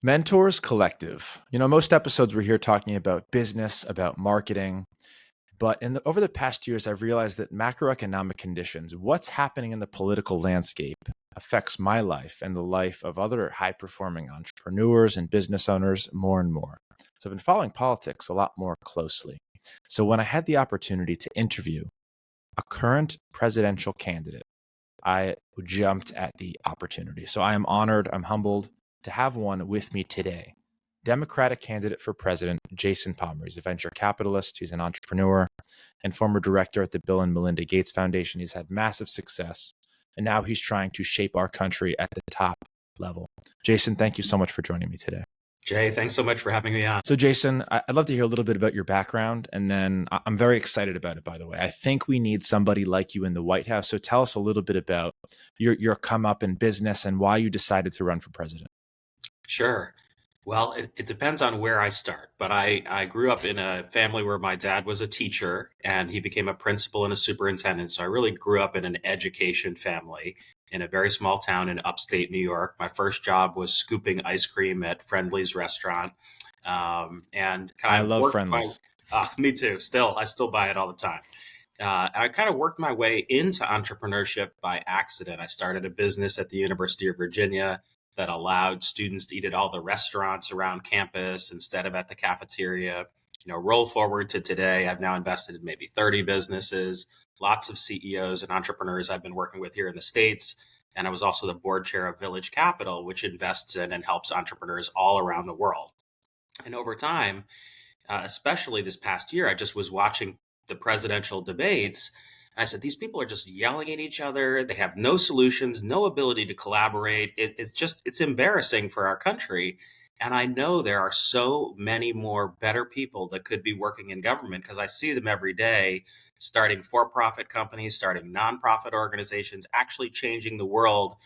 Mentors Collective. Most episodes we're here talking about business, about marketing, but over the past years, I've realized that macroeconomic conditions, what's happening in the political landscape, affects my life and the life of other high performing entrepreneurs and business owners more and more. So I've been following politics a lot more closely. So when I had the opportunity to interview a current presidential candidate, I jumped at the opportunity. So I am honored, I'm humbled to have one with me today. Democratic candidate for president, Jason Palmer. He's a venture capitalist, he's an entrepreneur, and former director at the Bill and Melinda Gates Foundation. He's had massive success, and now he's trying to shape our country at the top level. Jason, thank you so much for joining me today. Jay, thanks so much for having me on. So Jason, I'd love to hear a little bit about your background, and then I'm very excited about it, by the way. I think we need somebody like you in the White House. So tell us a little bit about your come up in business and why you decided to run for president. Sure. Well, it depends on where I start, but I grew up in a family where my dad was a teacher and he became a principal and a superintendent. So I really grew up in an education family in a very small town in upstate New York. My first job was scooping ice cream at Friendly's restaurant. And I kind of love worked Friendly's. me too. I still buy it all the time. I kind of worked my way into entrepreneurship by accident. I started a business at the University of Virginia that allowed students to eat at all the restaurants around campus instead of at the cafeteria. Roll forward to today, I've now invested in maybe 30 businesses, lots of CEOs and entrepreneurs I've been working with here in the States. And I was also the board chair of Village Capital, which invests in and helps entrepreneurs all around the world. And over time, especially this past year, I just was watching the presidential debates. And I said, these people are just yelling at each other. They have no solutions, no ability to collaborate. It's embarrassing for our country. And I know there are so many more better people that could be working in government because I see them every day starting for-profit companies, starting nonprofit organizations, actually changing the world,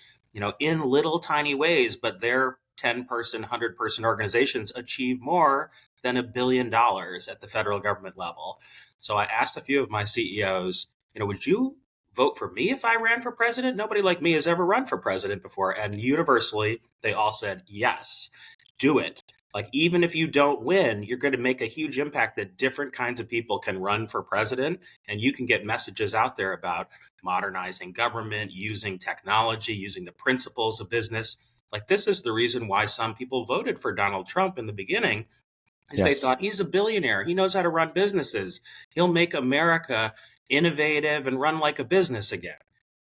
in little tiny ways, but their 10-person, 100-person organizations achieve more than $1 billion at the federal government level. So I asked a few of my CEOs, would you vote for me if I ran for president? Nobody like me has ever run for president before. And universally, they all said, yes, do it. Like, even if you don't win, you're going to make a huge impact that different kinds of people can run for president. And you can get messages out there about modernizing government, using technology, using the principles of business. Like, this is the reason why some people voted for Donald Trump in the beginning, is they thought he's a billionaire. He knows how to run businesses. He'll make America innovative and run like a business again.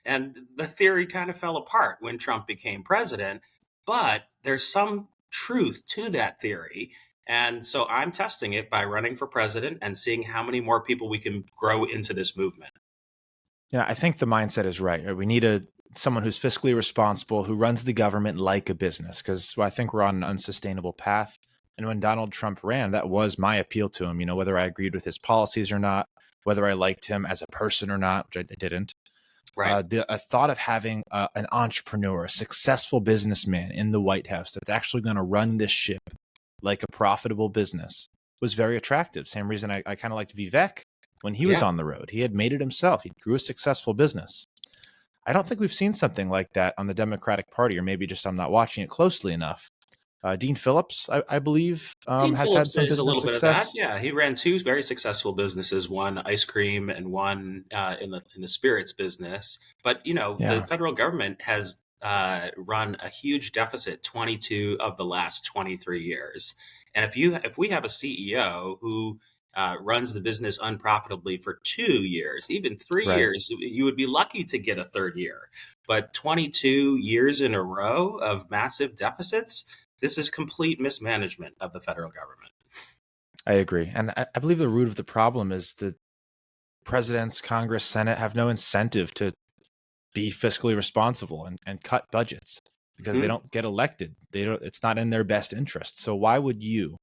And the theory kind of fell apart when Trump became president, but there's some truth to that theory. And so I'm testing it by running for president and seeing how many more people we can grow into this movement. Yeah, I think the mindset is right. We need someone who's fiscally responsible, who runs the government like a business, because I think we're on an unsustainable path. And when Donald Trump ran, that was my appeal to him, whether I agreed with his policies or not, whether I liked him as a person or not, which I didn't. Right. The thought of having an entrepreneur, a successful businessman in the White House that's actually going to run this ship like a profitable business was very attractive. Same reason I kind of liked Vivek when he was on the road. He had made it himself. He grew a successful business. I don't think we've seen something like that on the Democratic Party, or maybe just I'm not watching it closely enough. Dean Phillips, I believe, has had some business a little success. Bit of that. Yeah, he ran two very successful businesses, one ice cream and one in the spirits business. But the federal government has run a huge deficit 22 of the last 23 years. And if we have a CEO who runs the business unprofitably for 2 years, even 3 years, you would be lucky to get a third year. But 22 years in a row of massive deficits, this is complete mismanagement of the federal government. I agree. And I believe the root of the problem is that presidents, Congress, Senate have no incentive to be fiscally responsible and cut budgets because they don't get elected. It's not in their best interest. So why would you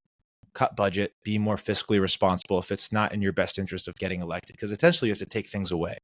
cut budget, be more fiscally responsible if it's not in your best interest of getting elected? Because essentially you have to take things away.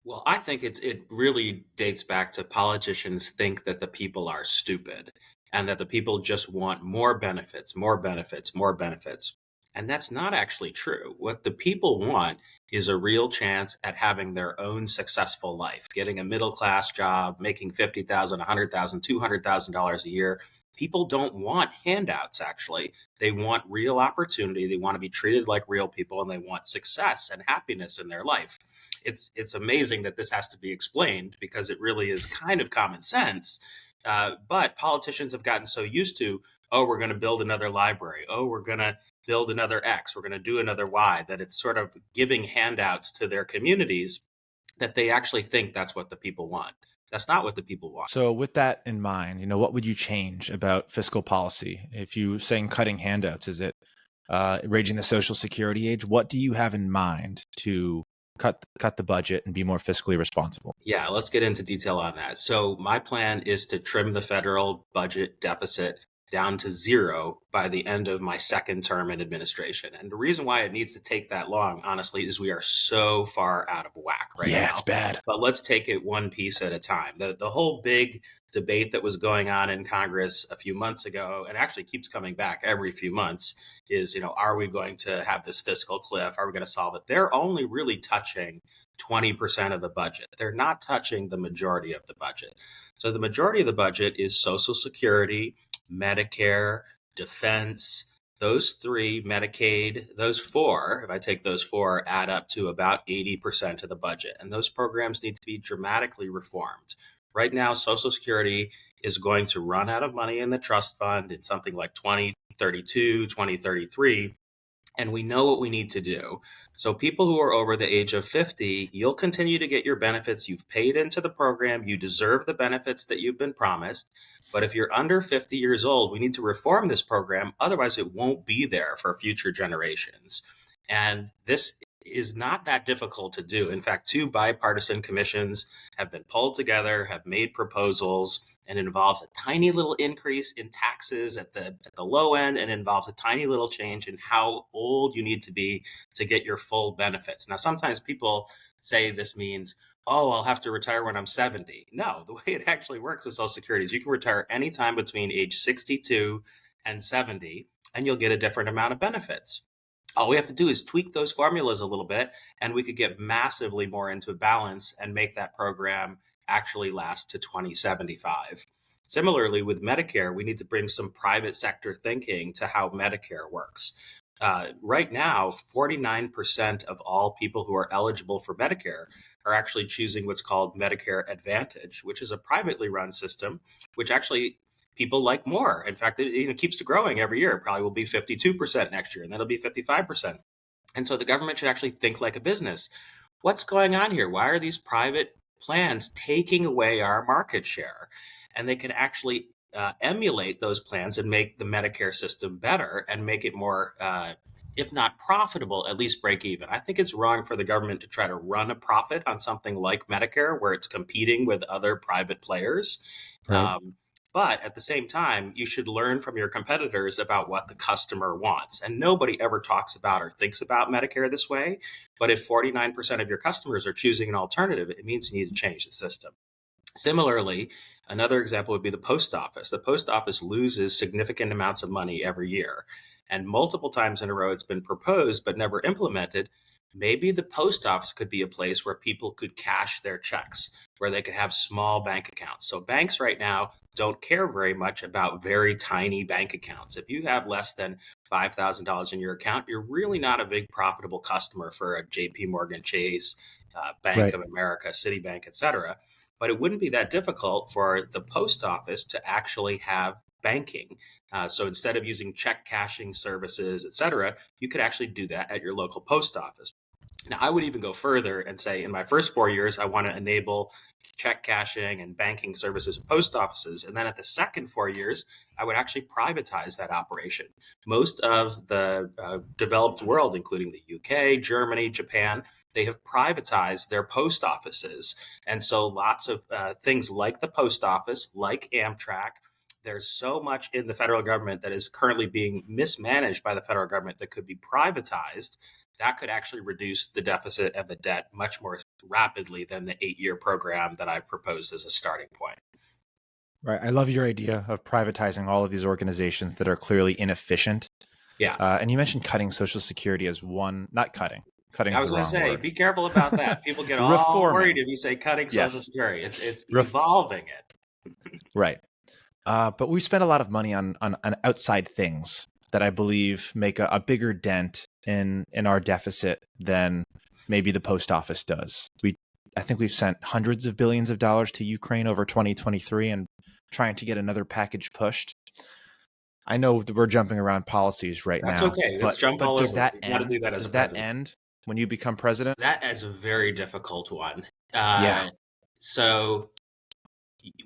Well, I think it really dates back to politicians think that the people are stupid and that the people just want more benefits, more benefits, more benefits. And that's not actually true. What the people want is a real chance at having their own successful life, getting a middle class job, making 50,000, 100,000, $200,000 a year. People don't want handouts, actually. They want real opportunity. They want to be treated like real people, and they want success and happiness in their life. It's amazing that this has to be explained because it really is kind of common sense. But politicians have gotten so used to, oh, we're going to build another library. Oh, we're going to build another X. We're going to do another Y, that it's sort of giving handouts to their communities that they actually think that's what the people want. That's not what the people want. So with that in mind, what would you change about fiscal policy? If you saying cutting handouts, is it raising the Social Security age? What do you have in mind to cut the budget and be more fiscally responsible? Yeah, let's get into detail on that. So my plan is to trim the federal budget deficit down to zero by the end of my second term in administration. And the reason why it needs to take that long, honestly, is we are so far out of whack right Yeah, now. it's bad. But let's take it one piece at a time. The whole big debate that was going on in Congress a few months ago, and actually keeps coming back every few months, is, are we going to have this fiscal cliff? Are we going to solve it? They're only really touching 20% of the budget. They're not touching the majority of the budget. So the majority of the budget is Social Security, Medicare, defense, those three, Medicaid, those four, if I take those four, add up to about 80% of the budget. And those programs need to be dramatically reformed. Right now, Social Security is going to run out of money in the trust fund in something like 2032, 2033. And we know what we need to do. So people who are over the age of 50, you'll continue to get your benefits. You've paid into the program. You deserve the benefits that you've been promised. But if you're under 50 years old, we need to reform this program. Otherwise, it won't be there for future generations. And this is not that difficult to do. In fact, two bipartisan commissions have been pulled together, have made proposals, and it involves a tiny little increase in taxes at the low end, and involves a tiny little change in how old you need to be to get your full benefits. Now, sometimes people say this means, oh, I'll have to retire when I'm 70. No, the way it actually works with Social Security is you can retire anytime between age 62 and 70, and you'll get a different amount of benefits. All we have to do is tweak those formulas a little bit, and we could get massively more into balance and make that program actually last to 2075. Similarly, with Medicare, we need to bring some private sector thinking to how Medicare works. Right now, 49% of all people who are eligible for Medicare are actually choosing what's called Medicare Advantage, which is a privately run system, which actually people like more. In fact, it keeps growing every year. It probably will be 52% next year, and then it'll be 55%. And so the government should actually think like a business. What's going on here? Why are these private plans taking away our market share? And they can actually emulate those plans and make the Medicare system better and make it more, if not profitable, at least break even. I think it's wrong for the government to try to run a profit on something like Medicare where it's competing with other private players. Right. But at the same time, you should learn from your competitors about what the customer wants. And nobody ever talks about or thinks about Medicare this way. But if 49% of your customers are choosing an alternative, it means you need to change the system. Similarly, another example would be the post office. The post office loses significant amounts of money every year. And multiple times in a row, it's been proposed but never implemented. Maybe the post office could be a place where people could cash their checks, where they could have small bank accounts. So banks right now don't care very much about very tiny bank accounts. If you have less than $5,000 in your account, you're really not a big profitable customer for a JP Morgan Chase, Bank Right. of America, Citibank, et cetera. But it wouldn't be that difficult for the post office to actually have banking. So instead of using check cashing services, et cetera, you could actually do that at your local post office. Now, I would even go further and say in my first 4 years, I want to enable check cashing and banking services at post offices. And then at the second 4 years, I would actually privatize that operation. Most of the developed world, including the UK, Germany, Japan, they have privatized their post offices. And so lots of things like the post office, like Amtrak, there's so much in the federal government that is currently being mismanaged by the federal government that could be privatized. That could actually reduce the deficit and the debt much more rapidly than the 8-year program that I've proposed as a starting point. Right. I love your idea of privatizing all of these organizations that are clearly inefficient. Yeah. And you mentioned cutting Social Security as one, not cutting. Cutting I is was the going to wrong say, word. be careful about that. People get all worried Reforming. if you say cutting Social Yes. Security. It's Ref- evolving it. right. But we spend a lot of money on outside things that I believe make a bigger dent in our deficit than maybe the post office does. I think we've sent hundreds of billions of dollars to Ukraine over 2023 and trying to get another package pushed. I know that we're jumping around policies right That's now, okay. Let's but jump all does over it. that You've got to end? do that as a Does that president. end when you become president? That is a very difficult one. Yeah. So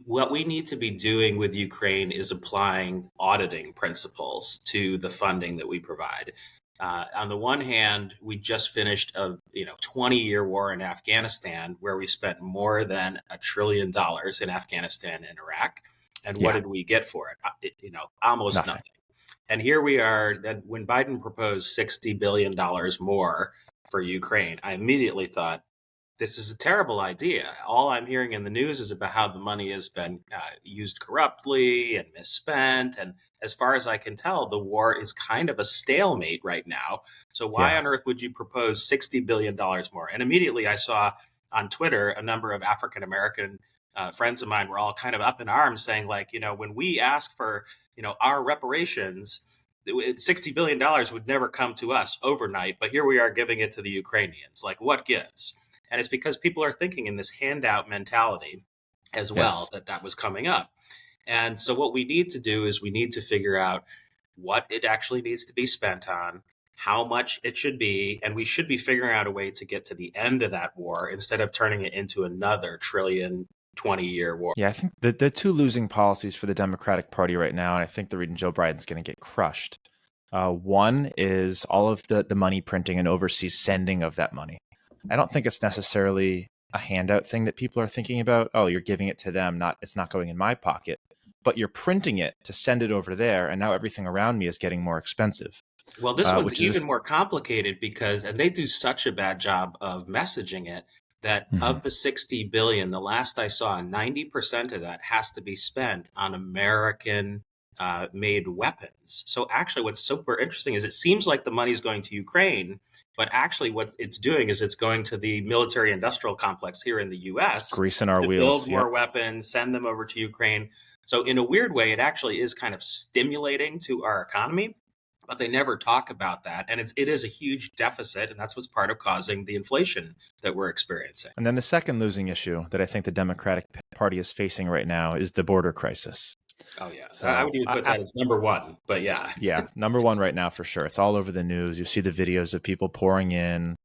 what we need to be doing with Ukraine is applying auditing principles to the funding that we provide. On the one hand, we just finished a 20-year war in Afghanistan where we spent more than $1 trillion in Afghanistan and Iraq. And what Yeah. did we get for it? Almost Nothing. nothing. And here we are. That when Biden proposed $60 billion more for Ukraine, I immediately thought, this is a terrible idea. All I'm hearing in the news is about how the money has been used corruptly and misspent. And as far as I can tell, the war is kind of a stalemate right now. So why Yeah. on earth would you propose $60 billion more? And immediately I saw on Twitter a number of African American friends of mine were all kind of up in arms saying, like, when we ask for, our reparations, $60 billion would never come to us overnight, but here we are giving it to the Ukrainians. Like, what gives? And it's because people are thinking in this handout mentality as well Yes. that was coming up. And so what we need to do is we need to figure out what it actually needs to be spent on, how much it should be, and we should be figuring out a way to get to the end of that war instead of turning it into another trillion 20-year war. Yeah, I think the two losing policies for the Democratic Party right now, and I think the reason Joe Biden's going to get crushed. One is all of the money printing and overseas sending of that money. I don't think it's necessarily a handout thing that people are thinking about. Oh, you're giving it to them, it's not going in my pocket, but you're printing it to send it over there, and now everything around me is getting more expensive. Well, this one's Which is even more complicated because, and they do such a bad job of messaging it, that Mhm. of the 60 billion, the last I saw, 90% of that has to be spent on American made weapons. So actually what's super interesting is it seems like the money's going to Ukraine, but actually what it's doing is it's going to the military industrial complex here in the US greasing our to wheels. build Yep. more weapons, send them over to Ukraine. So in a weird way, it actually is kind of stimulating to our economy, but they never talk about that. And it is a huge deficit, and that's what's part of causing the inflation that we're experiencing. And then the second losing issue that I think the Democratic Party is facing right now is the border crisis. Oh, yeah. I So would even put that as number one, but yeah. yeah, number one right now for sure. It's all over the news. You see the videos of people pouring in,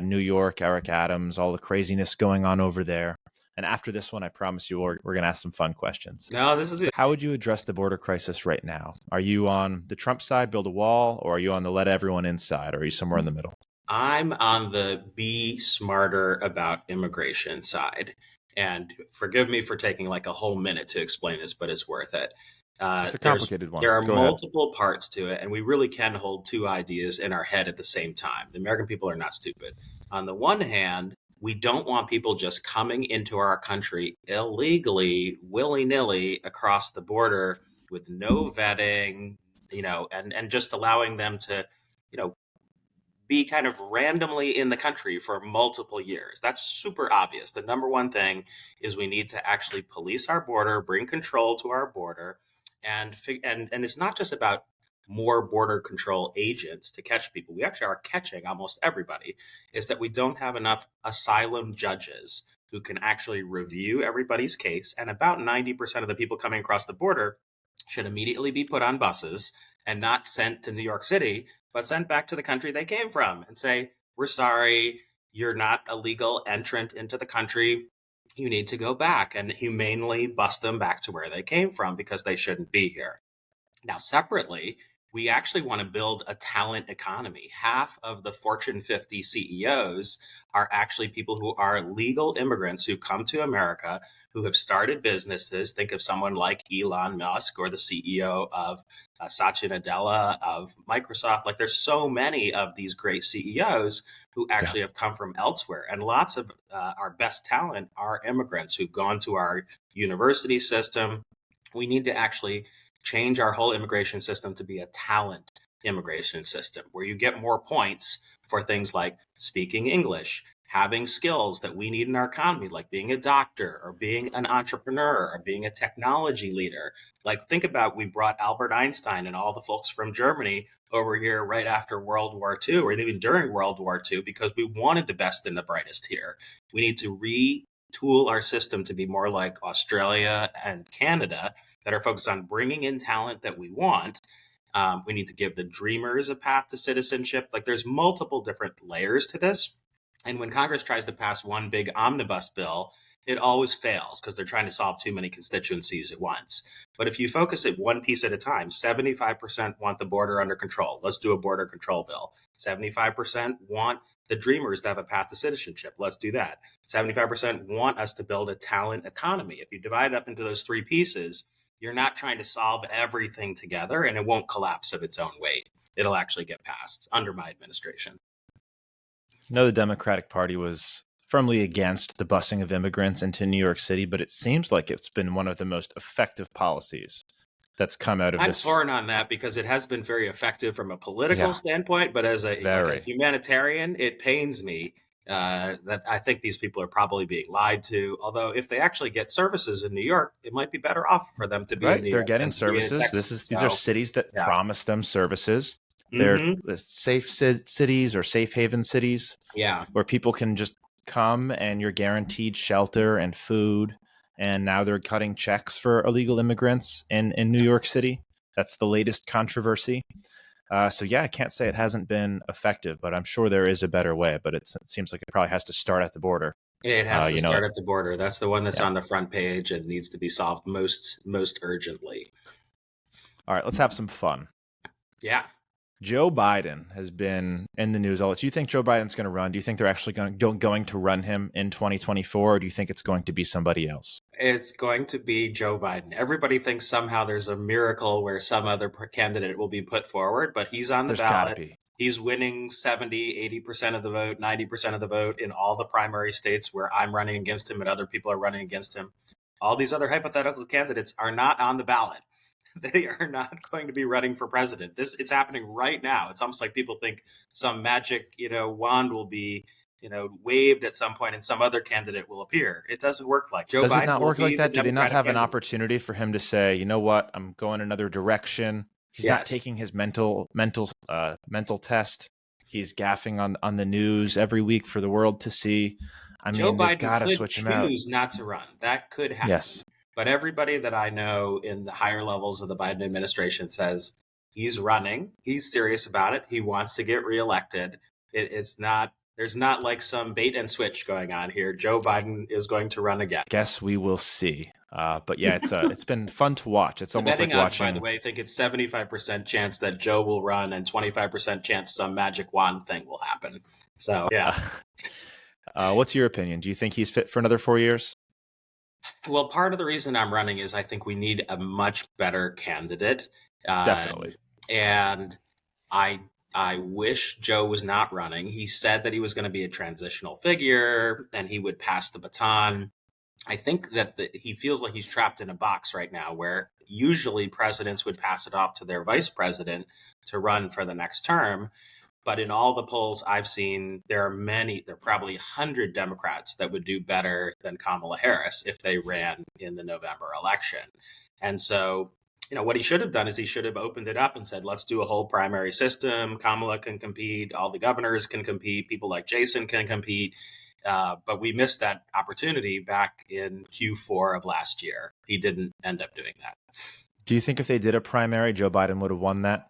New York, Eric Adams, all the craziness going on over there. And after this one, I promise you, we're going to ask some fun questions. No, this is it. How would you address the border crisis right now? Are you on the Trump side, build a wall, or are you on the let everyone inside, or are you somewhere in the middle? I'm on the be smarter about immigration side. And forgive me for taking like a whole minute to explain this, but it's worth it. It's a complicated one. There are Go ahead. multiple parts to it, and we really can hold two ideas in our head at the same time. The American people are not stupid. On the one hand, we don't want people just coming into our country illegally, willy-nilly across the border with no vetting, and just allowing them to, you know, be kind of randomly in the country for multiple years. That's super obvious. The number one thing is we need to actually police our border, bring control to our border, and it's not just about more border control agents to catch people. We actually are catching almost everybody. Is that we don't have enough asylum judges who can actually review everybody's case, and about 90% of the people coming across the border should immediately be put on buses and not sent to New York City, but sent back to the country they came from and say, we're sorry, you're not a legal entrant into the country. You need to go back, and humanely bust them back to where they came from because they shouldn't be here. Now, separately, we actually want to build a talent economy. Half of the Fortune 50 CEOs are actually people who are legal immigrants who come to America, who have started businesses. Think of someone like Elon Musk or the CEO of Satya Nadella of Microsoft. Like, there's so many of these great CEOs who actually have come from elsewhere. And lots of our best talent are immigrants who've gone to our university system. We need to actually change our whole immigration system to be a talent immigration system, where you get more points for things like speaking English, having skills that we need in our economy, like being a doctor or being an entrepreneur or being a technology leader. Like, think about, we brought Albert Einstein and all the folks from Germany over here right after World War II, or even during World War II, because we wanted the best and the brightest here. We need to retool our system to be more like Australia and Canada, that are focused on bringing in talent that we want. We need to give the dreamers a path to citizenship. Like, there's multiple different layers to this. And when Congress tries to pass one big omnibus bill, it always fails because they're trying to solve too many constituencies at once. But if you focus it one piece at a time, 75% want the border under control. Let's do a border control bill. 75% want the dreamers to have a path to citizenship. Let's do that. 75% want us to build a talent economy. If you divide it up into those three pieces, you're not trying to solve everything together, and it won't collapse of its own weight. It'll actually get passed under my administration. No, the Democratic Party was firmly against the busing of immigrants into New York City, but it seems like it's been one of the most effective policies that's come out of this. I'm torn on that because it has been very effective from a political standpoint, but as a humanitarian, it pains me that I think these people are probably being lied to. Although if they actually get services in New York, it might be better off for them to be in New York. They're getting services. These are cities that promise them services. They're safe cities or safe haven cities, where people can just come and you're guaranteed shelter and food. And now they're cutting checks for illegal immigrants in New York City. That's the latest controversy. So yeah, I can't say it hasn't been effective, but I'm sure there is a better way. But it seems like it probably has to start at the border. It has to start at the border. That's the one that's on the front page and needs to be solved most urgently. All right, let's have some fun. Yeah. Joe Biden has been in the news. Do you think Joe Biden's going to run? Do you think they're actually going to run him in 2024, or do you think it's going to be somebody else? It's going to be Joe Biden. Everybody thinks somehow there's a miracle where some other candidate will be put forward, but he's on the ballot. Gotta be. He's winning 70, 80% of the vote, 90% of the vote in all the primary states where I'm running against him and other people are running against him. All these other hypothetical candidates are not on the ballot. They are not going to be running for president. It's happening right now. It's almost like people think some magic, wand will be, waved at some point and some other candidate will appear. It doesn't work like Joe Biden. Does it not work like that? Do they not have an opportunity for him to say, you know what, I'm going another direction? He's not taking his mental test. He's gaffing on the news every week for the world to see. Joe Biden could choose not to run. That could happen. Yes. But everybody that I know in the higher levels of the Biden administration says he's running. He's serious about it. He wants to get reelected. There's not like some bait and switch going on here. Joe Biden is going to run again. Guess we will see. But yeah, it's been fun to watch. It's almost like watching. By the way, I think it's 75% chance that Joe will run and 25% chance some magic wand thing will happen. So yeah. What's your opinion? Do you think he's fit for another 4 years? Well, part of the reason I'm running is I think we need a much better candidate. Definitely. And I wish Joe was not running. He said that he was going to be a transitional figure and he would pass the baton. I think that he feels like he's trapped in a box right now where usually presidents would pass it off to their vice president to run for the next term. But in all the polls I've seen, there are probably 100 Democrats that would do better than Kamala Harris if they ran in the November election. And so, what he should have done is he should have opened it up and said, let's do a whole primary system. Kamala can compete. All the governors can compete. People like Jason can compete. But we missed that opportunity back in Q4 of last year. He didn't end up doing that. Do you think if they did a primary, Joe Biden would have won that?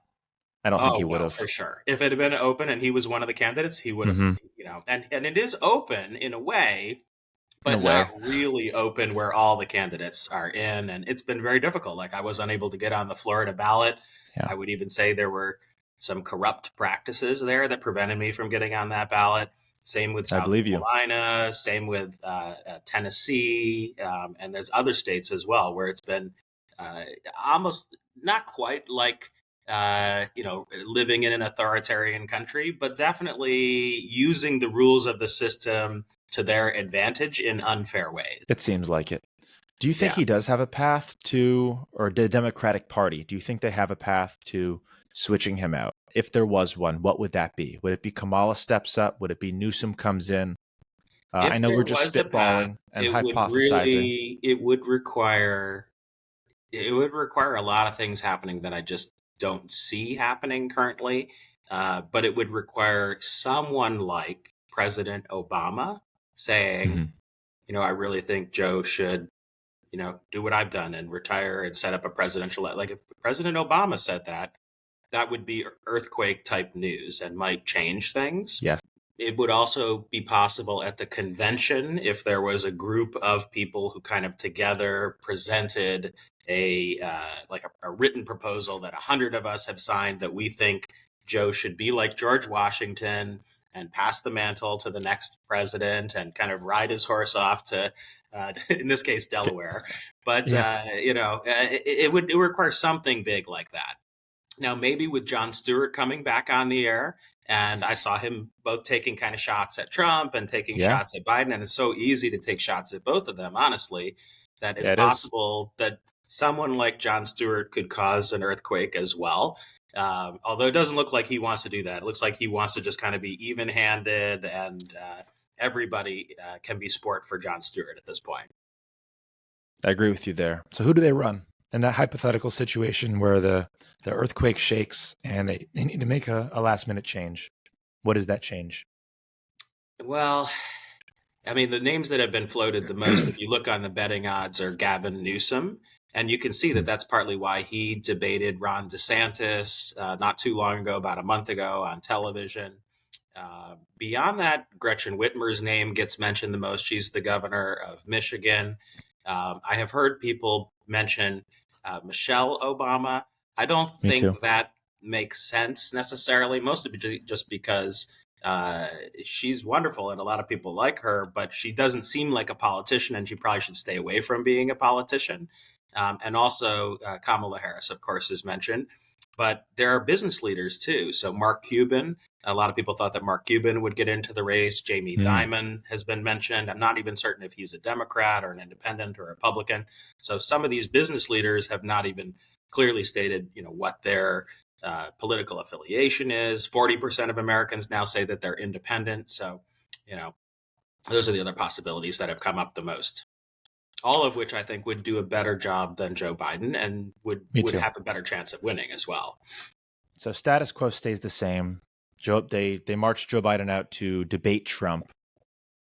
I don't think he would have. For sure. If it had been open and he was one of the candidates, he would have, and it is open in a way, but not really open where all the candidates are in. And it's been very difficult. Like, I was unable to get on the Florida ballot. Yeah. I would even say there were some corrupt practices there that prevented me from getting on that ballot. Same with South Carolina, same with Tennessee. And there's other states as well where it's been almost not quite like, living in an authoritarian country, but definitely using the rules of the system to their advantage in unfair ways. It seems like it. Do you think he does have a path to, or the Democratic Party, do you think they have a path to switching him out? If there was one, what would that be? Would it be Kamala steps up? Would it be Newsom comes in? I If know there we're just was a path, spitballing and hypothesizing. it would require a lot of things happening that I just don't see happening currently. But it would require someone like President Obama saying, Mhm. I really think Joe should, do what I've done and retire and set up a presidential. Like if President Obama said that, that would be earthquake type news and might change things. Yes. It would also be possible at the convention if there was a group of people who kind of together presented a written proposal that 100 of us have signed that we think Joe should be like George Washington and pass the mantle to the next president and kind of ride his horse off to, in this case, Delaware. But Yeah. it would require something big like that. Now, maybe with Jon Stewart coming back on the air, and I saw him both taking kind of shots at Trump and taking Yeah. shots at Biden, and it's so easy to take shots at both of them, honestly, that it's Yeah, it is. possible that someone like Jon Stewart could cause an earthquake as well. Although it doesn't look like he wants to do that. It looks like he wants to just kind of be even handed, and everybody can be sport for Jon Stewart at this point. I agree with you there. So who do they run in that hypothetical situation where the earthquake shakes and they need to make a last minute change? What is that change? Well, I mean, the names that have been floated the most, if you look on the betting odds, are Gavin Newsom. And you can see that that's partly why he debated Ron DeSantis not too long ago, about a month ago on television. Beyond that, Gretchen Whitmer's name gets mentioned the most. She's the governor of Michigan. I have heard people mention Michelle Obama. I don't Me think too. that makes sense necessarily, mostly just because she's wonderful and a lot of people like her, but she doesn't seem like a politician and she probably should stay away from being a politician. And also, Kamala Harris, of course, is mentioned. But there are business leaders too. So Mark Cuban, a lot of people thought that Mark Cuban would get into the race. Jamie Mm, Dimon has been mentioned. I'm not even certain if he's a Democrat or an independent or a Republican. So some of these business leaders have not even clearly stated, what their political affiliation is. 40% of Americans now say that they're independent. So, those are the other possibilities that have come up the most. All of which I think would do a better job than Joe Biden and would me would too. have a better chance of winning as well. So status quo stays the same. They marched Joe Biden out to debate Trump.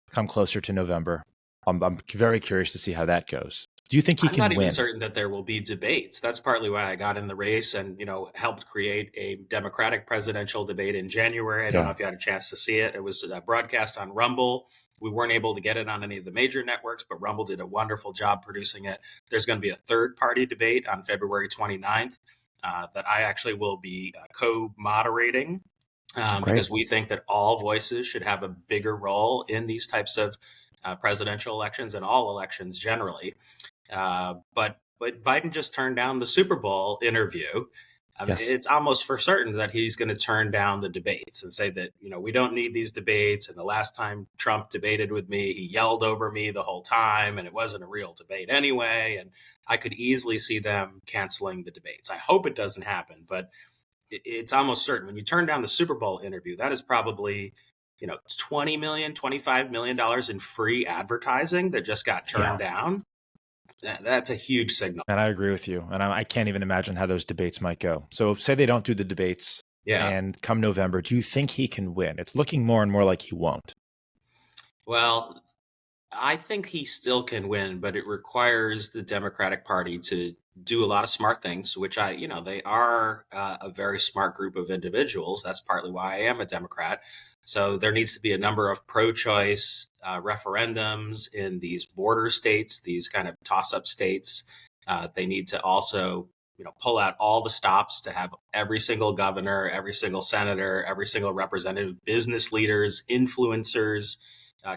Come closer to November. I'm very curious to see how that goes. Do you think he I'm not can even win? certain that there will be debates. That's partly why I got in the race and, helped create a Democratic presidential debate in January. I don't know Yeah. if you had a chance to see it. It was broadcast on Rumble. We weren't able to get it on any of the major networks, but Rumble did a wonderful job producing it. There's going to be a third party debate on February 29th that I actually will be co-moderating Great. because we think that all voices should have a bigger role in these types of presidential elections and all elections generally. But Biden just turned down the Super Bowl interview. I mean, Yes. it's almost for certain that he's going to turn down the debates and say that, we don't need these debates. And the last time Trump debated with me, he yelled over me the whole time and it wasn't a real debate anyway. And I could easily see them canceling the debates. I hope it doesn't happen, but it's almost certain. When you turn down the Super Bowl interview, that is probably, $20 million, $25 million in free advertising that just got Yeah. turned down. That's a huge signal. And I agree with you. And I can't even imagine how those debates might go. So say they don't do the debates Yeah. and come November, do you think he can win? It's looking more and more like he won't. Well, I think he still can win, but it requires the Democratic Party to do a lot of smart things, which they are a very smart group of individuals. That's partly why I am a Democrat. So there needs to be a number of pro-choice referendums in these border states, these kind of toss-up states. They need to also, pull out all the stops to have every single governor, every single senator, every single representative, business leaders, influencers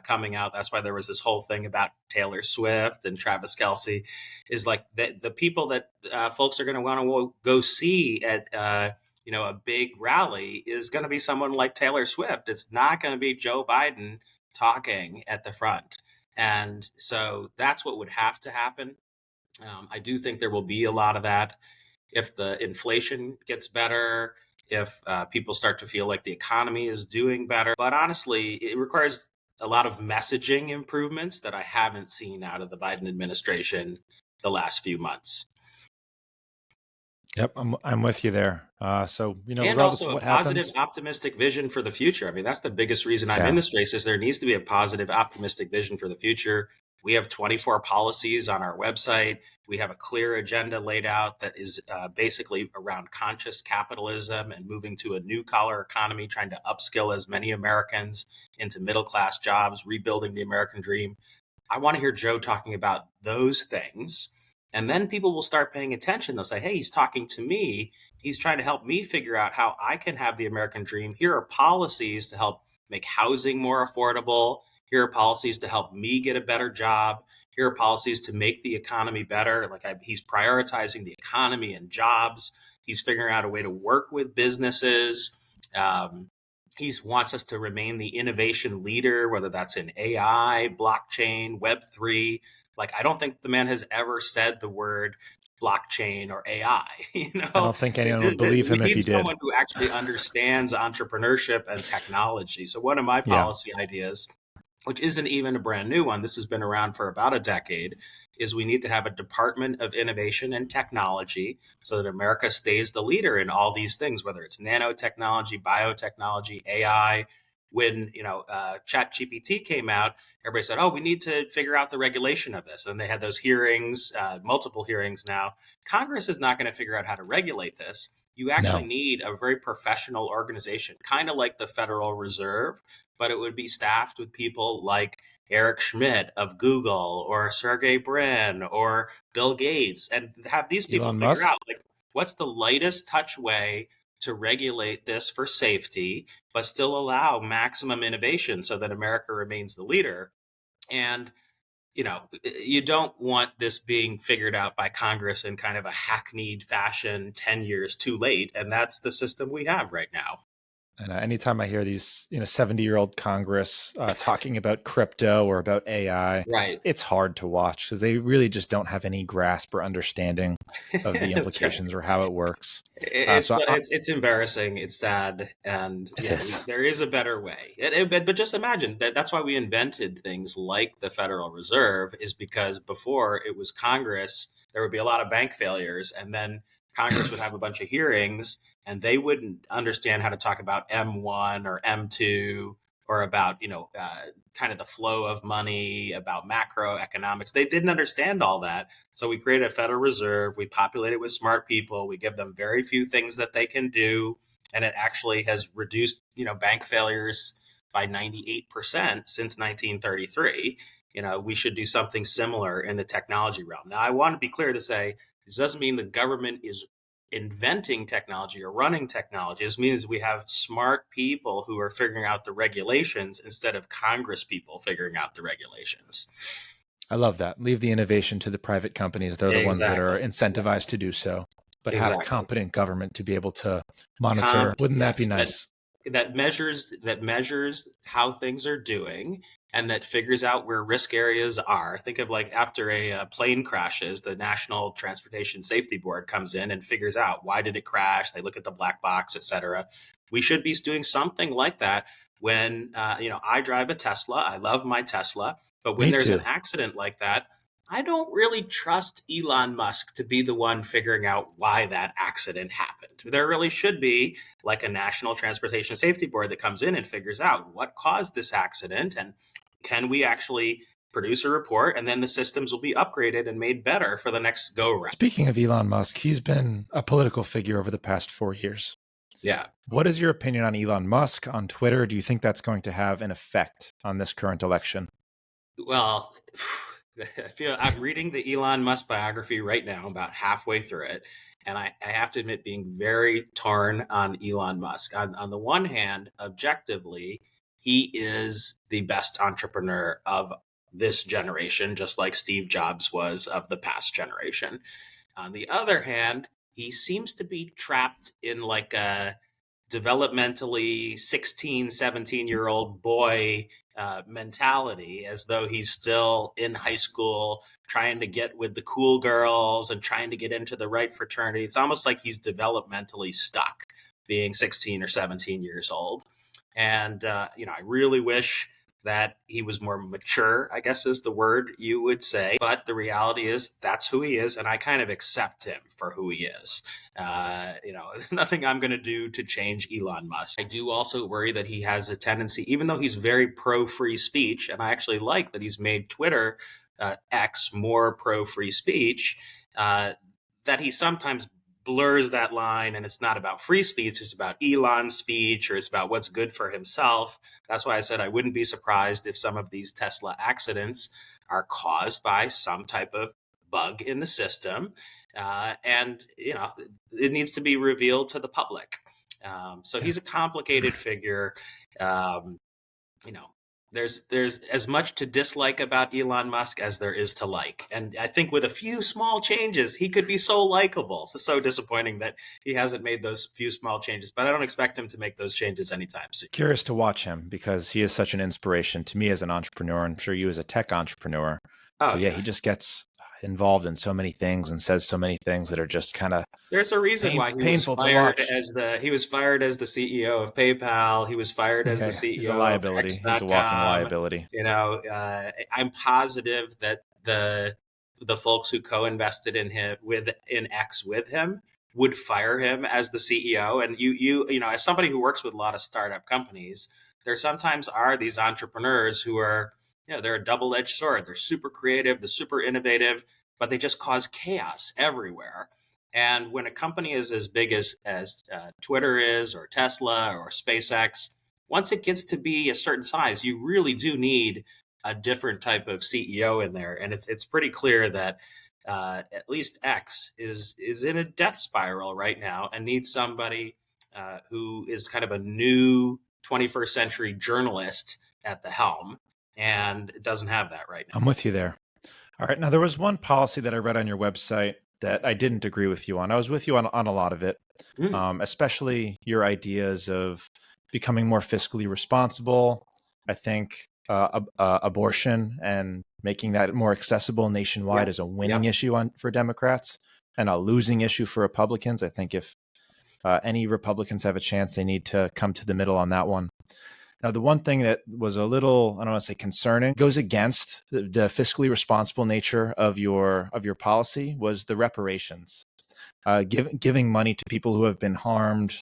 coming out. That's why there was this whole thing about Taylor Swift and Travis Kelce, is like the people that folks are going to want to go see at a big rally is going to be someone like Taylor Swift. It's not going to be Joe Biden talking at the front. And so that's what would have to happen. I do think there will be a lot of that. if the inflation gets better, if people start to feel like the economy is doing better. But honestly, it requires a lot of messaging improvements that I haven't seen out of the Biden administration the last few months. Yep, I'm with you there. And Regardless also of a what positive, happens, optimistic vision for the future. I mean, that's the biggest reason I'm in yeah, this race is there needs to be a positive, optimistic vision for the future. We have 24 policies on our website. We have a clear agenda laid out that is basically around conscious capitalism and moving to a new collar economy, trying to upskill as many Americans into middle class jobs, rebuilding the American dream. I want to hear Joe talking about those things. And then people will start paying attention. They'll say, hey, he's talking to me. He's trying to help me figure out how I can have the American dream. Here are policies to help make housing more affordable. Here are policies to help me get a better job. Here are policies to make the economy better. He's prioritizing the economy and jobs. He's figuring out a way to work with businesses. He wants us to remain the innovation leader, whether that's in AI, blockchain, Web3. Like, I don't think the man has ever said the word blockchain or AI. I don't think anyone would believe We him if need he did. someone who actually understands entrepreneurship and technology. So one of my Yeah, policy ideas, which isn't even a brand new one, this has been around for about a decade, is we need to have a Department of Innovation and Technology so that America stays the leader in all these things, whether it's nanotechnology, biotechnology, AI. When ChatGPT came out, everybody said, "Oh, we need to figure out the regulation of this." And they had those hearings, multiple hearings now. Congress is not going to figure out how to regulate this. You actually no, need a very professional organization, kind of like the Federal Reserve, but it would be staffed with people like Eric Schmidt of Google or Sergey Brin or Bill Gates, and have these people Elon figure Musk. out like what's the lightest touch way to regulate this for safety, but still allow maximum innovation so that America remains the leader. And you don't want this being figured out by Congress in kind of a hackneyed fashion 10 years too late. And that's the system we have right now. And anytime I hear these, 70-year-old Congress talking about crypto or about AI, Right. it's hard to watch because they really just don't have any grasp or understanding of the That's right. implications or how it works. It's So I, it's embarrassing. It's sad, and it yeah, is. there is a better way. But just imagine that's why we invented things like the Federal Reserve, is because before it was Congress, there would be a lot of bank failures, and then Congress would have a bunch of hearings, and they wouldn't understand how to talk about M1 or M2 or about kind of the flow of money, about macroeconomics. They didn't understand all that. So we create a Federal Reserve, we populate it with smart people, we give them very few things that they can do, and it actually has reduced, bank failures by 98% since 1933. We should do something similar in the technology realm. Now, I want to be clear to say this doesn't mean the government is inventing technology or running technology. This means we have smart people who are figuring out the regulations instead of Congress people figuring out the regulations. I love that. Leave the innovation to the private companies. They're the ones that are Exactly. incentivized to do so, but have Exactly. competent government to be able to monitor. Wouldn't that be Yes, nice? that measures how things are doing and that figures out where risk areas are. Think of like after a plane crashes, the National Transportation Safety Board comes in and figures out why did it crash. They look at the black box, etc. We should be doing something like that when I drive a Tesla. I love my Tesla, but when Me there's an too. accident like that, I don't really trust Elon Musk to be the one figuring out why that accident happened. There really should be like a National Transportation Safety Board that comes in and figures out what caused this accident and can we actually produce a report, and then the systems will be upgraded and made better for the next go round. Speaking of Elon Musk, he's been a political figure over the past 4 years. Yeah. What is your opinion on Elon Musk on Twitter? Do you think that's going to have an effect on this current election? Well, I feel I'm reading the Elon Musk biography right now, about halfway through it. And I have to admit being very torn on Elon Musk. On the one hand, objectively, he is the best entrepreneur of this generation, just like Steve Jobs was of the past generation. On the other hand, he seems to be trapped in like a developmentally 16, 17-year-old boy mentality, as though he's still in high school trying to get with the cool girls and trying to get into the right fraternity. It's almost like he's developmentally stuck being 16 or 17 years old. And, I really wish that he was more mature, I guess is the word you would say. But the reality is that's who he is. And I kind of accept him for who he is. There's nothing I'm going to do to change Elon Musk. I do also worry that he has a tendency, even though he's very pro free speech, and I actually like that he's made Twitter X more pro free speech, that he sometimes blurs that line, and it's not about free speech, it's about Elon's speech, or it's about what's good for himself. That's why I said I wouldn't be surprised if some of these Tesla accidents are caused by some type of bug in the system. And it needs to be revealed to the public. So he's a complicated figure. There's as much to dislike about Elon Musk as there is to like. And I think with a few small changes, he could be so likable. It's so disappointing that he hasn't made those few small changes, but I don't expect him to make those changes anytime soon. Curious to watch him because he is such an inspiration to me as an entrepreneur. I'm sure you as a tech entrepreneur. Oh, yeah, he just gets involved in so many things and says so many things that are just kind of there's a reason why he was fired as the CEO of PayPal. He was fired as the CEO he's a liability. of X.com. He's a walking liability. I'm positive that the folks who co-invested in X with him would fire him as the CEO. And as somebody who works with a lot of startup companies, there sometimes are these entrepreneurs who are, they're a double-edged sword. They're super creative, they're super innovative, but they just cause chaos everywhere. And when a company is as big as Twitter is, or Tesla, or SpaceX, once it gets to be a certain size, you really do need a different type of CEO in there. And it's pretty clear that at least X is in a death spiral right now and needs somebody who is kind of a new 21st century journalist at the helm. And it doesn't have that right now. I'm with you there. All right. Now, there was one policy that I read on your website that I didn't agree with you on. I was with you on a lot of it, especially your ideas of becoming more fiscally responsible. I think abortion and making that more accessible nationwide is a winning issue for Democrats and a losing issue for Republicans. I think if any Republicans have a chance, they need to come to the middle on that one. Now, the one thing that was a little, I don't want to say concerning, goes against the fiscally responsible nature of your policy was the reparations, giving money to people who have been harmed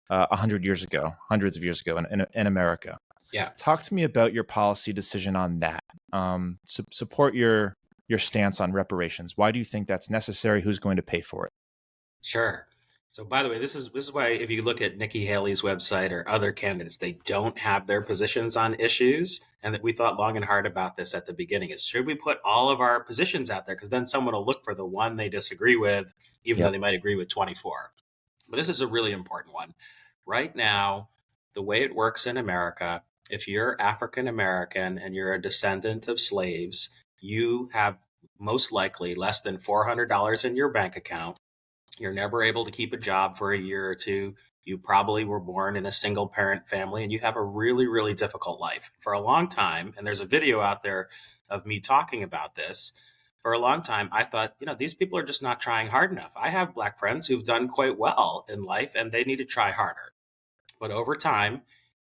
100 years ago, hundreds of years ago in America. Yeah. Talk to me about your policy decision on that. Support your stance on reparations. Why do you think that's necessary? Who's going to pay for it? Sure. So, by the way, this is why if you look at Nikki Haley's website or other candidates, they don't have their positions on issues. And that we thought long and hard about this at the beginning. Is should we put all of our positions out there? Because then someone will look for the one they disagree with, even though they might agree with 24. But this is a really important one. Right now, the way it works in America, if you're African American and you're a descendant of slaves, you have most likely less than $400 in your bank account. You're never able to keep a job for a year or two. You probably were born in a single parent family and you have a really, really difficult life. For a long time, and there's a video out there of me talking about this, for a long time, I thought, these people are just not trying hard enough. I have Black friends who've done quite well in life and they need to try harder. But over time,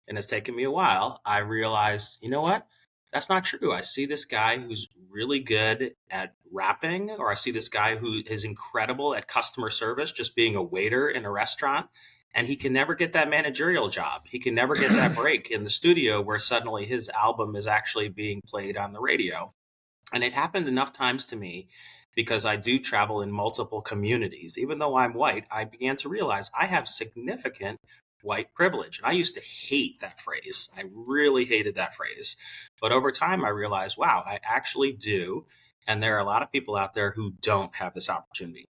and it's taken me a while, I realized, you know what? That's not true. I see this guy who's really good at rapping, or I see this guy who is incredible at customer service, just being a waiter in a restaurant, and he can never get that managerial job. He can never get that break in the studio where suddenly his album is actually being played on the radio. And it happened enough times to me because I do travel in multiple communities. Even though I'm white, I began to realize I have significant white privilege. And I used to hate that phrase. I really hated that phrase. But over time, I realized, wow, I actually do. And there are a lot of people out there who don't have this opportunity.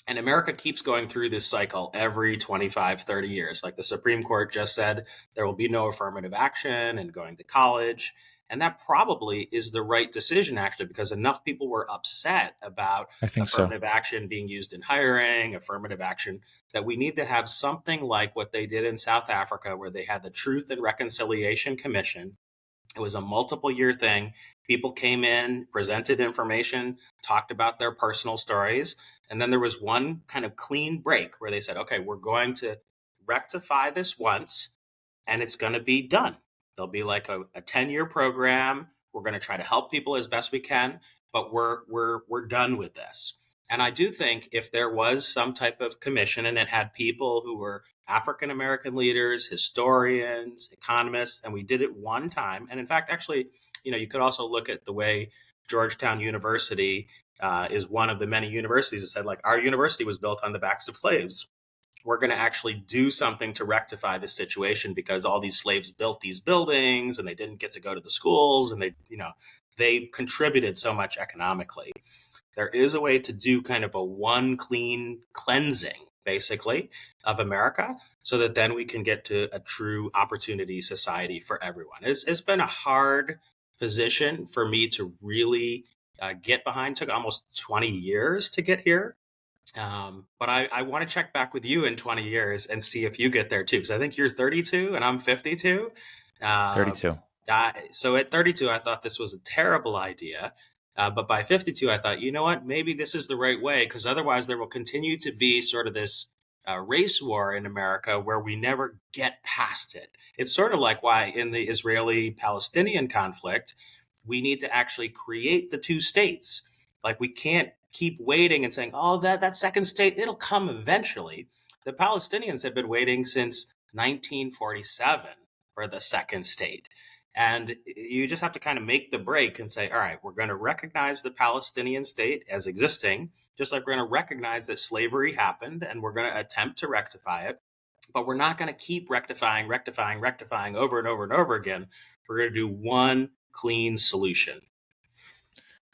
And America keeps going through this cycle every 25, 30 years. Like the Supreme Court just said, there will be no affirmative action and going to college. And that probably is the right decision, actually, because enough people were upset about I think so. affirmative action being used in hiring, affirmative action, that we need to have something like what they did in South Africa, where they had the Truth and Reconciliation Commission. It was a multiple year thing. People came in, presented information, talked about their personal stories. And then there was one kind of clean break where they said, okay, we're going to rectify this once and it's going to be done. There'll be like a 10-year program. We're going to try to help people as best we can, but we're done with this. And I do think if there was some type of commission and it had people who were African American leaders, historians, economists, and we did it one time. And in fact, actually, you could also look at the way Georgetown University is one of the many universities that said, like, our university was built on the backs of slaves. We're going to actually do something to rectify this situation because all these slaves built these buildings and they didn't get to go to the schools and they contributed so much economically. There is a way to do kind of a one clean cleansing, basically, of America so that then we can get to a true opportunity society for everyone. It's been a hard position for me to really get behind. It took almost 20 years to get here. But I want to check back with you in 20 years and see if you get there too. Because I think you're 32 and I'm 52. 32. So at 32, I thought this was a terrible idea. But by 52, I thought, you know what, maybe this is the right way, because otherwise there will continue to be sort of this race war in America where we never get past it. It's sort of like why in the Israeli-Palestinian conflict, we need to actually create the two states. Like, we can't keep waiting and saying, oh, that second state, it'll come eventually. The Palestinians have been waiting since 1947 for the second state. And you just have to kind of make the break and say, all right, we're going to recognize the Palestinian state as existing, just like we're going to recognize that slavery happened and we're going to attempt to rectify it. But we're not going to keep rectifying over and over and over again. We're going to do one clean solution.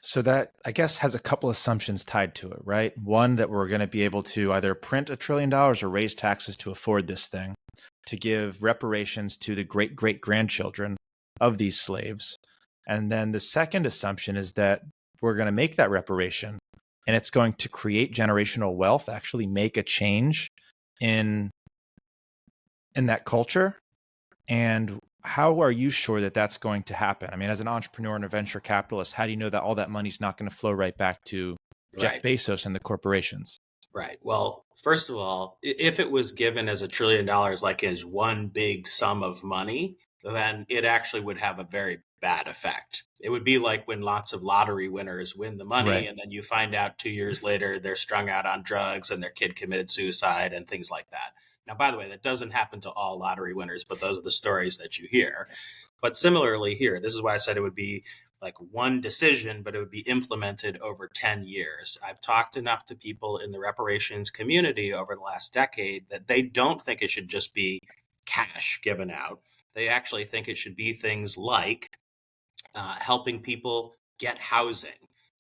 So that, I guess, has a couple assumptions tied to it, right? One, that we're going to be able to either print $1 trillion or raise taxes to afford this thing, to give reparations to the great-great-grandchildren of these slaves. And then the second assumption is that we're going to make that reparation and it's going to create generational wealth, actually make a change in that culture. And how are you sure that that's going to happen? I mean, as an entrepreneur and a venture capitalist, how do you know that all that money's not going to flow right back to Jeff Bezos and the corporations? Right. Well, first of all, if it was given as $1 trillion, like as one big sum of money, then it actually would have a very bad effect. It would be like when lots of lottery winners win the money, right, and then you find out 2 years later they're strung out on drugs and their kid committed suicide and things like that. Now, by the way, that doesn't happen to all lottery winners, but those are the stories that you hear. But similarly here, this is why I said it would be like one decision, but it would be implemented over 10 years. I've talked enough to people in the reparations community over the last decade that they don't think it should just be cash given out. They actually think it should be things like helping people get housing.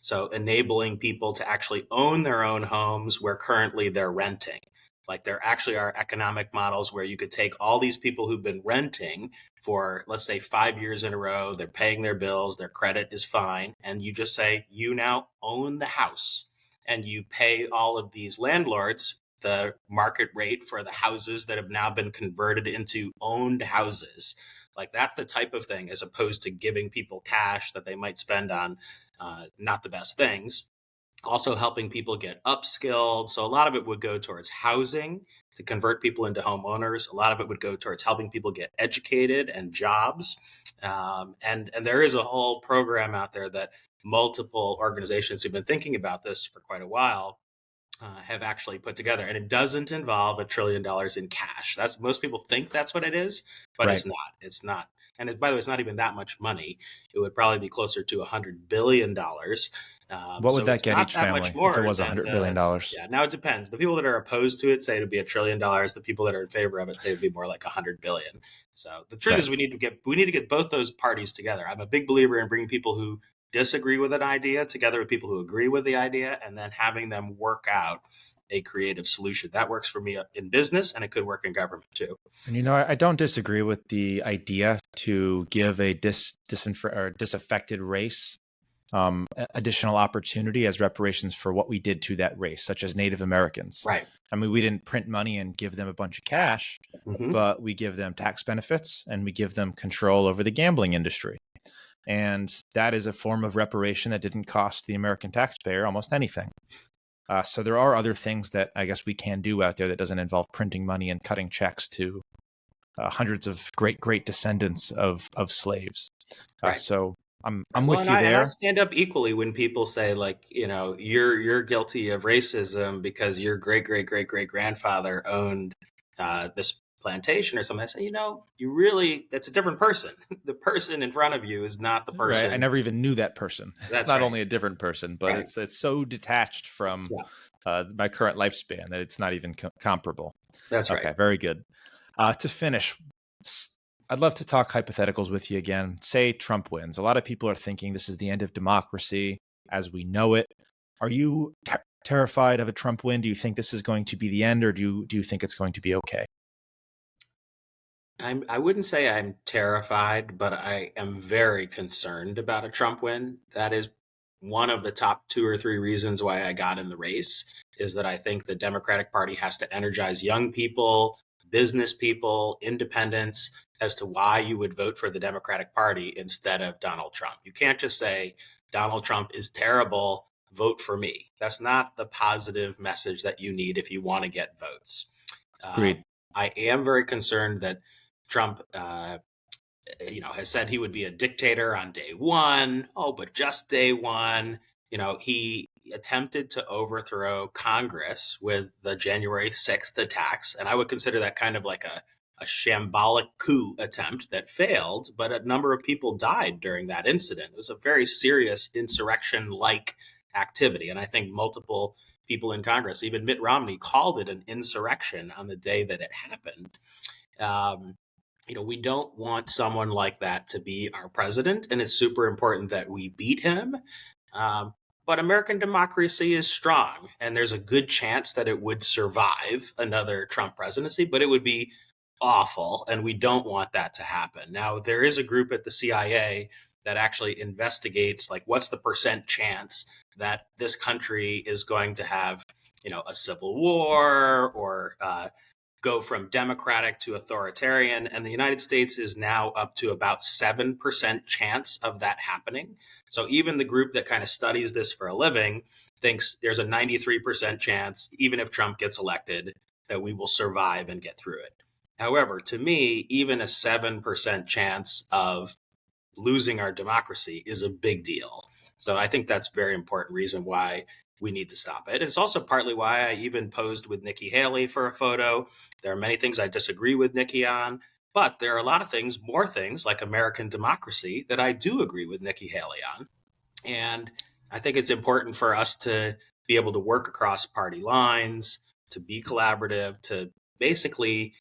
So enabling people to actually own their own homes where currently they're renting. Like, there actually are economic models where you could take all these people who've been renting for, let's say, 5 years in a row, they're paying their bills, their credit is fine, and you just say, you now own the house, and you pay all of these landlords the market rate for the houses that have now been converted into owned houses. Like, that's the type of thing, as opposed to giving people cash that they might spend on not the best things. Also helping people get upskilled. So a lot of it would go towards housing to convert people into homeowners. A lot of it would go towards helping people get educated and jobs. And there is a whole program out there that multiple organizations who've been thinking about this for quite a while have actually put together. And it doesn't involve $1 trillion in cash. That's, most people think that's what it is, but Right. it's not. It's not. And by the way, it's not even that much money. It would probably be closer to $100 billion. What would that get each that family much more if it was than $100 billion? Yeah, now it depends. The people that are opposed to it say it would be $1 trillion. The people that are in favor of it say it would be more like 100 billion. So the truth is, we need to get both those parties together. I'm a big believer in bringing people who disagree with an idea together with people who agree with the idea, and then having them work out a creative solution. That works for me in business, and it could work in government too. And I don't disagree with the idea to give a disaffected race additional opportunity as reparations for what we did to that race, such as Native Americans. Right. I mean, we didn't print money and give them a bunch of cash, but we give them tax benefits and we give them control over the gambling industry. And that is a form of reparation that didn't cost the American taxpayer almost anything. So there are other things that I guess we can do out there that doesn't involve printing money and cutting checks to hundreds of great descendants of slaves. Right. So I'm with you there. And I stand up equally when people say, like, you're guilty of racism because your great grandfather owned this plantation or something. I say, that's a different person. The person in front of you is not the person. Right. I never even knew that person. That's it's not only a different person, but it's so detached from my current lifespan that it's not even comparable. That's right. Okay, very good. To finish, I'd love to talk hypotheticals with you again. Say Trump wins. A lot of people are thinking this is the end of democracy as we know it. Are you terrified of a Trump win? Do you think this is going to be the end, or do you think it's going to be okay? I wouldn't say I'm terrified, but I am very concerned about a Trump win. That is one of the top 2 or 3 reasons why I got in the race, is that I think the Democratic Party has to energize young people, business people, independents, as to why you would vote for the Democratic Party instead of Donald Trump. You can't just say, Donald Trump is terrible, vote for me. That's not the positive message that you need if you want to get votes. Agreed. I am very concerned that Trump, has said he would be a dictator on day one. Oh, but just day one. He attempted to overthrow Congress with the January 6th attacks. And I would consider that kind of like a shambolic coup attempt that failed, but a number of people died during that incident. It was a very serious insurrection-like activity. And I think multiple people in Congress, even Mitt Romney, called it an insurrection on the day that it happened. We don't want someone like that to be our president, and it's super important that we beat him. But American democracy is strong, and there's a good chance that it would survive another Trump presidency, but it would be awful, and we don't want that to happen. Now, there is a group at the CIA that actually investigates, like, what's the percent chance that this country is going to have, a civil war or go from democratic to authoritarian. And the United States is now up to about 7% chance of that happening. So even the group that kind of studies this for a living thinks there's a 93% chance, even if Trump gets elected, that we will survive and get through it. However, to me, even a 7% chance of losing our democracy is a big deal. So I think that's a very important reason why we need to stop it. It's also partly why I even posed with Nikki Haley for a photo. There are many things I disagree with Nikki on, but there are a lot of things, more things like American democracy, that I do agree with Nikki Haley on. And I think it's important for us to be able to work across party lines, to be collaborative, to basically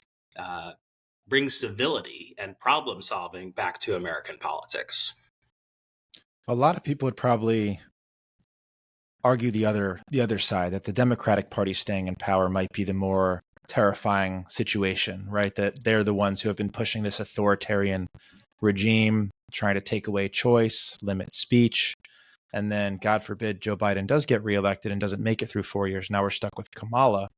bring civility and problem solving back to American politics. A lot of people would probably argue the other side, that the Democratic Party staying in power might be the more terrifying situation, right? That they're the ones who have been pushing this authoritarian regime, trying to take away choice, limit speech. And then, God forbid, Joe Biden does get reelected and doesn't make it through 4 years. Now we're stuck with Kamala.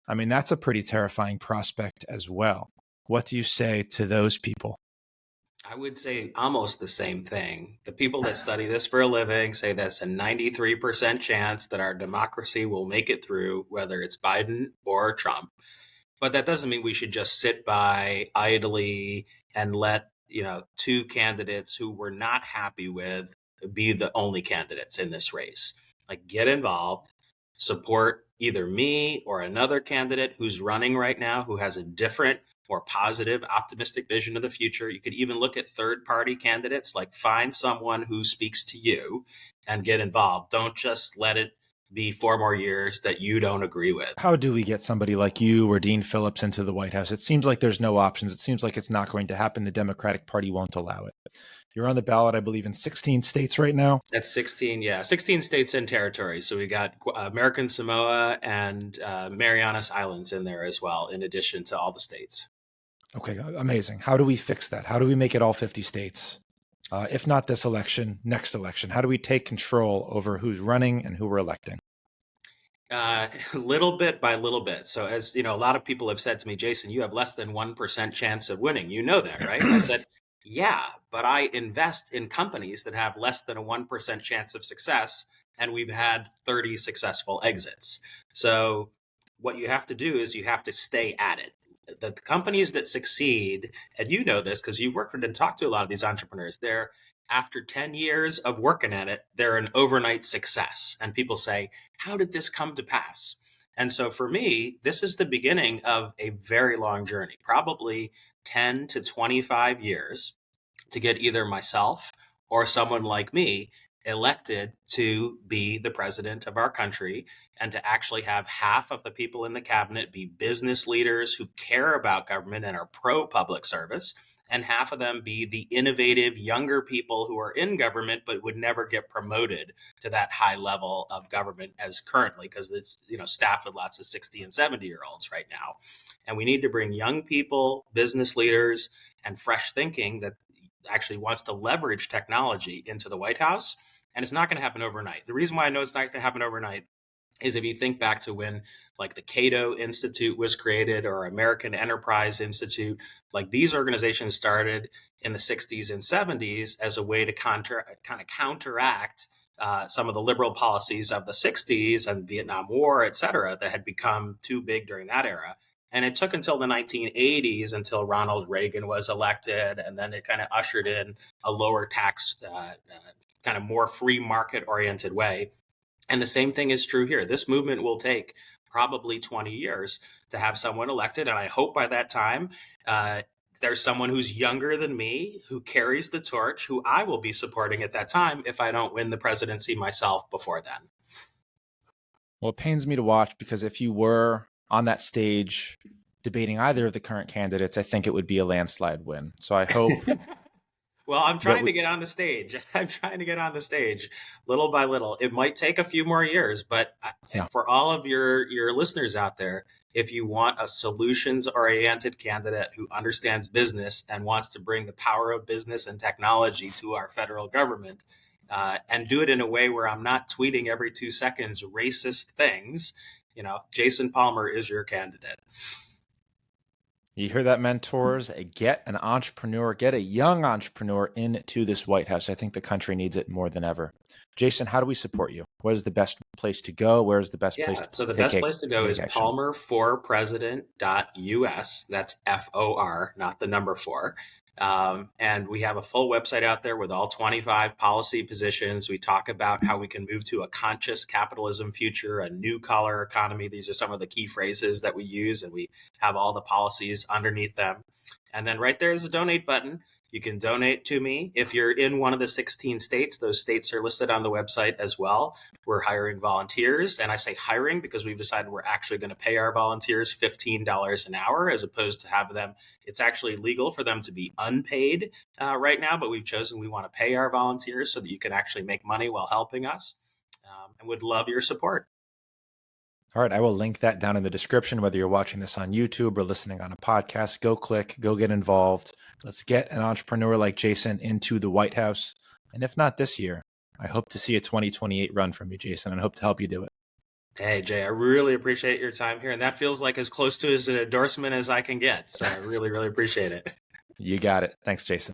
I mean, that's a pretty terrifying prospect as well. What do you say to those people? I would say almost the same thing. The people that study this for a living say that's a 93% chance that our democracy will make it through, whether it's Biden or Trump. But that doesn't mean we should just sit by idly and let, 2 candidates who we're not happy with be the only candidates in this race. Like, get involved, support either me or another candidate who's running right now who has a different, more positive, optimistic vision of the future. You could even look at third-party candidates, like find someone who speaks to you and get involved. Don't just let it be 4 more years that you don't agree with. How do we get somebody like you or Dean Phillips into the White House? It seems like there's no options. It seems like it's not going to happen. The Democratic Party won't allow it. You're on the ballot, I believe, in 16 states right now. That's 16, yeah, 16 states and territories. So we got American Samoa and Marianas Islands in there as well, in addition to all the states. Okay, amazing. How do we fix that? How do we make it all 50 states? If not this election, next election? How do we take control over who's running and who we're electing? Little bit by little bit. So as you know, a lot of people have said to me, Jason, you have less than 1% chance of winning. You know that, right? And I said, yeah, but I invest in companies that have less than a 1% chance of success. And we've had 30 successful exits. So what you have to do is you have to stay at it. The companies that succeed, and you know this because you've worked with and talked to a lot of these entrepreneurs, they're after 10 years of working at it, they're an overnight success. And people say, how did this come to pass? And so for me, this is the beginning of a very long journey, probably 10 to 25 years to get either myself or someone like me elected to be the president of our country and to actually have half of the people in the cabinet be business leaders who care about government and are pro public service, and half of them be the innovative younger people who are in government but would never get promoted to that high level of government as currently, because it's staffed with lots of 60 and 70-year-olds right now. And we need to bring young people, business leaders, and fresh thinking that actually wants to leverage technology into the White House. And it's not going to happen overnight. The reason why I know it's not going to happen overnight is if you think back to when like the Cato Institute was created or American Enterprise Institute, like these organizations started in the 60s and 70s as a way to kind of counteract some of the liberal policies of the 60s and Vietnam War, et cetera, that had become too big during that era. And it took until the 1980s until Ronald Reagan was elected, and then it kind of ushered in a lower tax, kind of more free market oriented way. And the same thing is true here. This movement will take probably 20 years to have someone elected. And I hope by that time, there's someone who's younger than me who carries the torch, who I will be supporting at that time if I don't win the presidency myself before then. Well, it pains me to watch, because if you were on that stage debating either of the current candidates, I think it would be a landslide win. So I hope... Well, I'm trying to get on the stage. Little by little. It might take a few more years, but for all of your listeners out there, if you want a solutions-oriented candidate who understands business and wants to bring the power of business and technology to our federal government, and do it in a way where I'm not tweeting every 2 seconds racist things, Jason Palmer is your candidate. You hear that, mentors? Get an entrepreneur, get a young entrepreneur into this White House. I think the country needs it more than ever. Jason, how do we support you? What is the best place to go? Where is the best place to go? So the best place to go is palmerforpresident.us. That's FOR, not the number 4. And we have a full website out there with all 25 policy positions. We talk about how we can move to a conscious capitalism future, a new collar economy. These are some of the key phrases that we use, and we have all the policies underneath them. And then right there is a donate button. You can donate to me. If you're in one of the 16 states, those states are listed on the website as well. We're hiring volunteers. And I say hiring because we've decided we're actually going to pay our volunteers $15 an hour as opposed to have them. It's actually legal for them to be unpaid right now, but we've chosen we want to pay our volunteers so that you can actually make money while helping us, and would love your support. All right, I will link that down in the description, whether you're watching this on YouTube or listening on a podcast. Go click, go get involved. Let's get an entrepreneur like Jason into the White House. And if not this year, I hope to see a 2028 run from you, Jason, and hope to help you do it. Hey, Jay, I really appreciate your time here. And that feels like as close to as an endorsement as I can get. So I really, really appreciate it. You got it. Thanks, Jason.